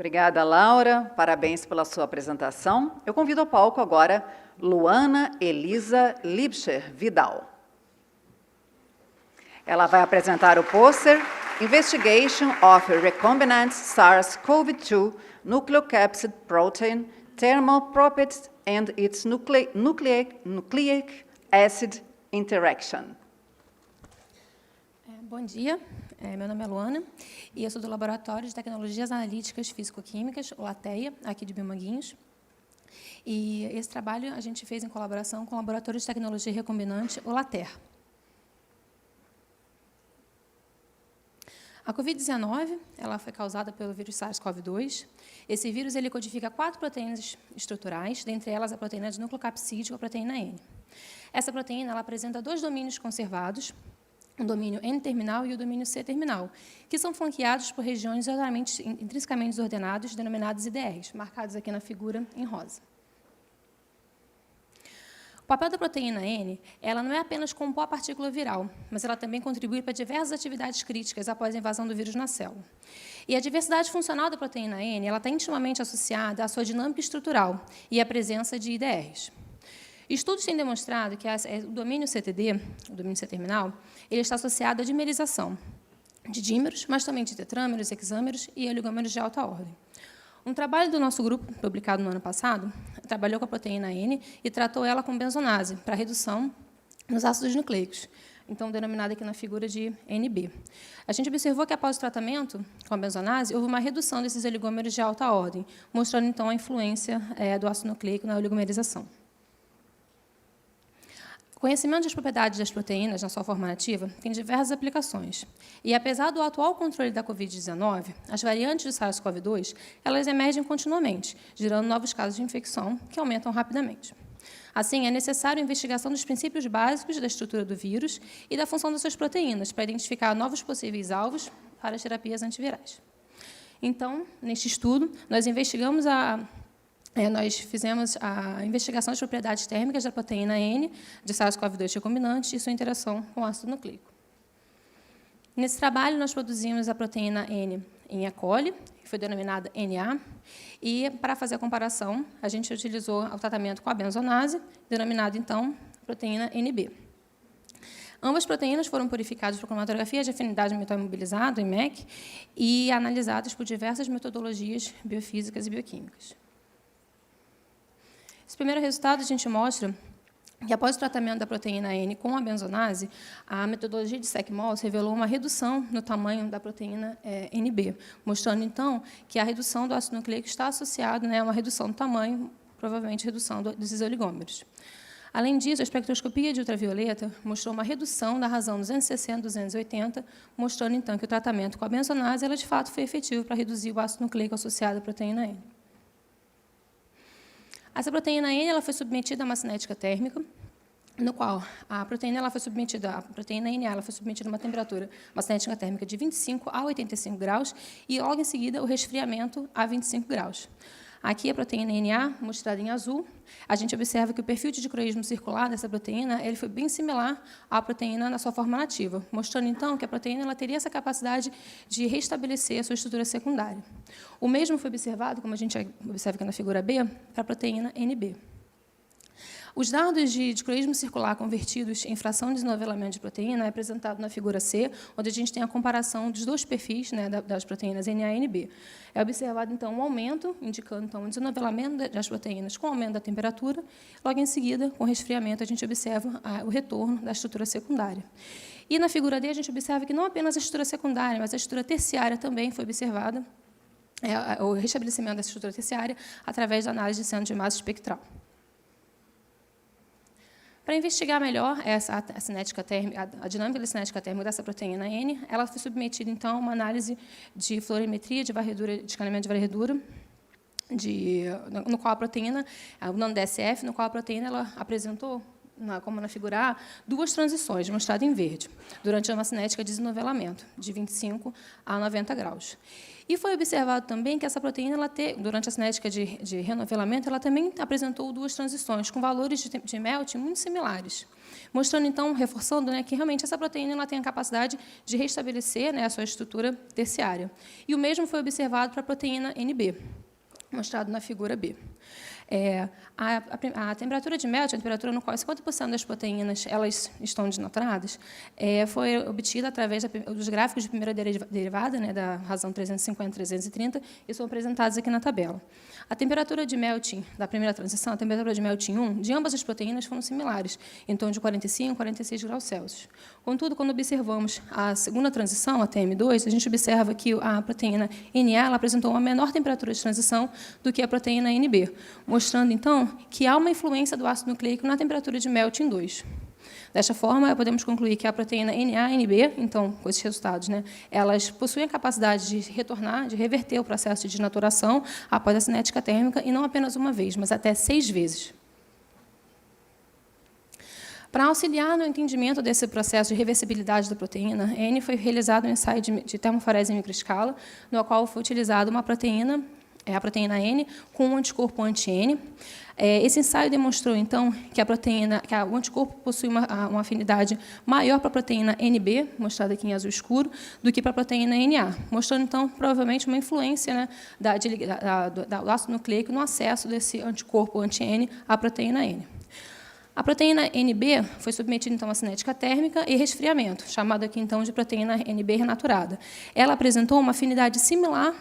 Obrigada, Laura. Parabéns pela sua apresentação. Eu convido ao palco agora Luana Elisa Liebscher Vidal. Ela vai apresentar o pôster Investigation of Recombinant SARS-CoV-2 Nucleocapsid Protein Thermal Properties and its Nucleic Acid Interaction. Bom dia, meu nome é Luana e eu sou do Laboratório de Tecnologias Analíticas Físico-Químicas, o LATEA, aqui de Biomanguinhos. E esse trabalho a gente fez em colaboração com o Laboratório de Tecnologia Recombinante, o LATER. A Covid-19 ela foi causada pelo vírus SARS-CoV-2. Esse vírus ele codifica 4 proteínas estruturais, dentre elas a proteína de nucleocapsídeo, a proteína N. Essa proteína ela apresenta 2 domínios conservados, o domínio N-terminal e o domínio C-terminal, que são flanqueados por regiões intrinsecamente desordenadas, denominadas IDRs, marcados aqui na figura em rosa. O papel da proteína N ela não é apenas compor a partícula viral, mas ela também contribui para diversas atividades críticas após a invasão do vírus na célula. E a diversidade funcional da proteína N ela está intimamente associada à sua dinâmica estrutural e à presença de IDRs. Estudos têm demonstrado que o domínio CTD, o domínio C-terminal, ele está associado à dimerização de dímeros, mas também de tetrâmeros, hexâmeros e oligômeros de alta ordem. Um trabalho do nosso grupo, publicado no ano passado, trabalhou com a proteína N e tratou ela com benzonase, para redução nos ácidos nucleicos, então denominada aqui na figura de NB. A gente observou que, após o tratamento com a benzonase, houve uma redução desses oligômeros de alta ordem, mostrando, então, a influência do ácido nucleico na oligomerização. O conhecimento das propriedades das proteínas na sua forma nativa tem diversas aplicações. E, apesar do atual controle da Covid-19, as variantes de SARS-CoV-2 elas emergem continuamente, gerando novos casos de infecção que aumentam rapidamente. Assim, é necessário a investigação dos princípios básicos da estrutura do vírus e da função das suas proteínas para identificar novos possíveis alvos para as terapias antivirais. Então, neste estudo, nós investigamos nós fizemos a investigação das propriedades térmicas da proteína N de SARS-CoV-2 recombinante e sua interação com o ácido nucleico. Nesse trabalho, nós produzimos a proteína N em E. coli, que foi denominada NA, e, para fazer a comparação, a gente utilizou o tratamento com a benzonase, denominado, então, proteína NB. Ambas proteínas foram purificadas por cromatografia de afinidade metal imobilizado, MEC, e analisadas por diversas metodologias biofísicas e bioquímicas. Esse primeiro resultado a gente mostra que, após o tratamento da proteína N com a benzonase, a metodologia de SEC-MOLS revelou uma redução no tamanho da proteína NB, mostrando, então, que a redução do ácido nucleico está associada a uma redução do tamanho, provavelmente redução desses oligômeros. Além disso, a espectroscopia de ultravioleta mostrou uma redução da razão 260-280, mostrando, então, que o tratamento com a benzonase ela, de fato, foi efetivo para reduzir o ácido nucleico associado à proteína N. Essa proteína N ela foi submetida a uma cinética térmica, no qual a proteína NA ela foi submetida a uma temperatura, uma cinética térmica de 25 a 85 graus, e, logo em seguida, o resfriamento a 25 graus. Aqui, a proteína NA, mostrada em azul, a gente observa que o perfil de dicroísmo circular dessa proteína ele foi bem similar à proteína na sua forma nativa, mostrando, então, que a proteína ela teria essa capacidade de restabelecer a sua estrutura secundária. O mesmo foi observado, como a gente observa aqui na figura B, para a proteína NB. Os dados de dicroísmo circular convertidos em fração de desnivelamento de proteína é apresentado na figura C, onde a gente tem a comparação dos 2 perfis das proteínas NA e NB. É observado, então, um aumento, indicando, então, o desnivelamento das proteínas com o aumento da temperatura. Logo em seguida, com o resfriamento, a gente observa o retorno da estrutura secundária. E, na figura D, a gente observa que não apenas a estrutura secundária, mas a estrutura terciária também foi observada, o restabelecimento dessa estrutura terciária através da análise de centro de massa espectral. Para investigar melhor a dinâmica da cinética térmica dessa proteína N, ela foi submetida, então, a uma análise de fluorimetria de escaneamento de varredura, no qual a proteína, o NANDSF, no qual a proteína ela apresentou, como na figura A, 2 transições, mostradas em verde, durante uma cinética de desnivelamento, de 25 a 90 graus. E foi observado também que essa proteína, durante a cinética de renovelamento, ela também apresentou 2 transições, com valores de melt muito similares, mostrando, então, reforçando, né, que realmente essa proteína ela tem a capacidade de restabelecer, né, a sua estrutura terciária. E o mesmo foi observado para a proteína NB, mostrado na figura B. A temperatura de Melton, a temperatura no qual 50% das proteínas elas estão desnaturadas, foi obtida através dos gráficos de primeira derivada, né, da razão 350 e 330, e são apresentados aqui na tabela. A temperatura de melting da primeira transição, a temperatura de melting 1, de ambas as proteínas foram similares, em torno de 45 a 46 graus Celsius. Contudo, quando observamos a segunda transição, a TM2, a gente observa que a proteína NA ela apresentou uma menor temperatura de transição do que a proteína NB, mostrando, então, que há uma influência do ácido nucleico na temperatura de melting 2. Desta forma, podemos concluir que a proteína NA e NB, então, com esses resultados, né, elas possuem a capacidade de retornar, de reverter o processo de desnaturação após a cinética térmica, e não apenas uma vez, mas até 6 vezes. Para auxiliar no entendimento desse processo de reversibilidade da proteína, N foi realizado um ensaio de termoforese em microescala, no qual foi utilizada uma proteína, a proteína N, com um anticorpo anti-N. Esse ensaio demonstrou, então, que o anticorpo possui uma afinidade maior para a proteína NB, mostrada aqui em azul escuro, do que para a proteína NA, mostrando, então, provavelmente uma influência, né, do ácido nucleico no acesso desse anticorpo anti-N à proteína N. A proteína NB foi submetida, então, à cinética térmica e resfriamento, chamada aqui, então, de proteína NB renaturada. Ela apresentou uma afinidade similar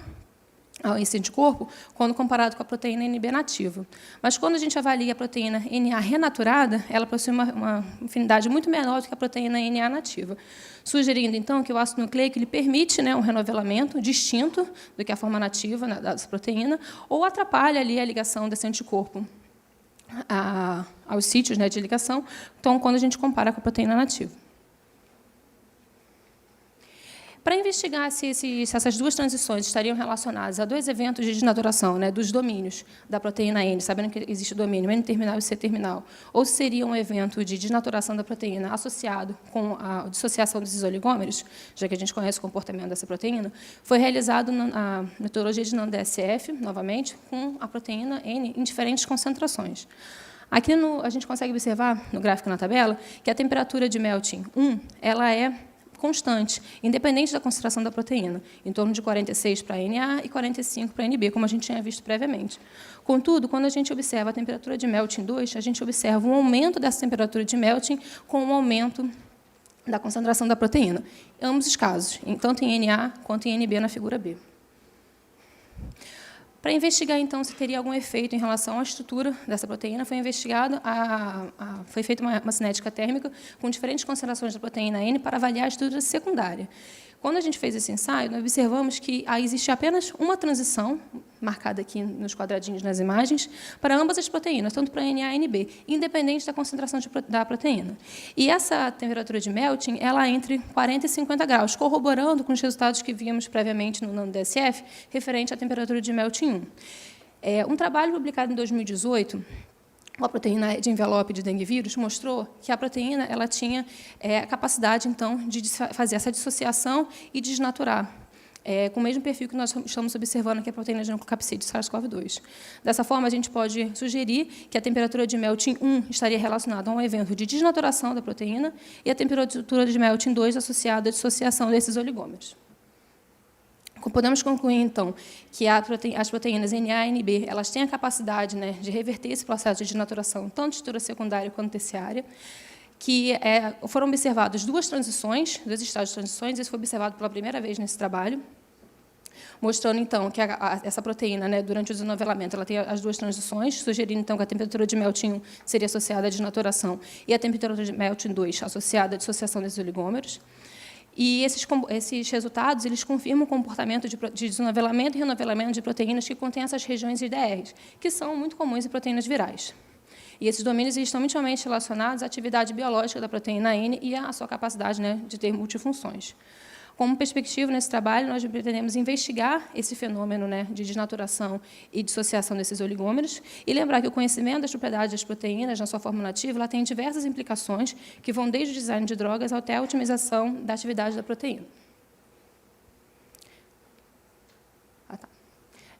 a esse anticorpo quando comparado com a proteína NB nativa. Mas, quando a gente avalia a proteína NA renaturada, ela possui uma afinidade muito menor do que a proteína NA nativa, sugerindo, então, que o ácido nucleico ele permite, né, um renovelamento distinto do que a forma nativa dessa proteína, ou atrapalha ali a ligação desse anticorpo aos sítios, né, de ligação, então, quando a gente compara com a proteína nativa. Para investigar se essas duas transições estariam relacionadas a dois eventos de desnaturação, né, dos domínios da proteína N, sabendo que existe o domínio N-terminal e C-terminal, ou se seria um evento de desnaturação da proteína associado com a dissociação desses oligômeros, já que a gente conhece o comportamento dessa proteína, foi realizado na metodologia de NANDSF, novamente, com a proteína N em diferentes concentrações. Aqui a gente consegue observar, no gráfico na tabela, que a temperatura de melting 1 ela é constante, independente da concentração da proteína, em torno de 46 para NA e 45 para NB, como a gente tinha visto previamente. Contudo, quando a gente observa a temperatura de melting 2, a gente observa um aumento dessa temperatura de melting com um aumento da concentração da proteína, em ambos os casos, tanto em NA quanto em NB na figura B. Para investigar, então, se teria algum efeito em relação à estrutura dessa proteína, foi feita uma cinética térmica com diferentes concentrações da proteína N para avaliar a estrutura secundária. Quando a gente fez esse ensaio, nós observamos que existe apenas uma transição, marcada aqui nos quadradinhos nas imagens, para ambas as proteínas, tanto para NA e NB, independente da concentração da proteína. E essa temperatura de melting ela é entre 40 e 50 graus, corroborando com os resultados que víamos previamente no NANDSF, referente à temperatura de melting 1. Um trabalho publicado em 2018, a proteína de envelope de dengue vírus mostrou que a proteína ela tinha a capacidade, então, de fazer essa dissociação e desnaturar, com o mesmo perfil que nós estamos observando aqui a proteína de nucleocapsídeo SARS-CoV-2. Dessa forma, a gente pode sugerir que a temperatura de melting 1 estaria relacionada a um evento de desnaturação da proteína e a temperatura de melting 2 associada à dissociação desses oligômeros. Podemos concluir, então, que as proteínas NA e NB elas têm a capacidade, né, de reverter esse processo de desnaturação, tanto de estrutura secundária quanto terciária, que foram observadas dois estágios de transições, isso foi observado pela primeira vez nesse trabalho, mostrando, então, que essa proteína, né, durante o desnovelamento, ela tem as duas transições, sugerindo, então, que a temperatura de melting 1 seria associada à desnaturação e a temperatura de melting 2 associada à dissociação desses oligômeros. E esses resultados eles confirmam o comportamento de desnovelamento e renovelamento de proteínas que contêm essas regiões IDRs, que são muito comuns em proteínas virais. E esses domínios estão intimamente relacionados à atividade biológica da proteína N e à sua capacidade, né, de ter multifunções. Como perspectiva, nesse trabalho, nós pretendemos investigar esse fenômeno, né, de desnaturação e dissociação desses oligômeros e lembrar que o conhecimento das propriedades das proteínas na sua forma nativa ela tem diversas implicações que vão desde o design de drogas até a otimização da atividade da proteína.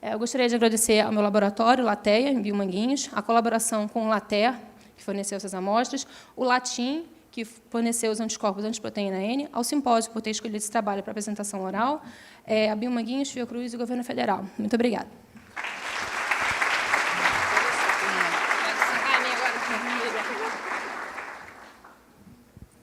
Eu gostaria de agradecer ao meu laboratório, Lateia, em Biomanguinhos, a colaboração com o Later, que forneceu essas amostras, o Latim, que forneceu os anticorpos antiproteína N, ao simpósio por ter escolhido esse trabalho para apresentação oral, a Biomanguinhos, Fiocruz e o Governo Federal. Muito obrigada.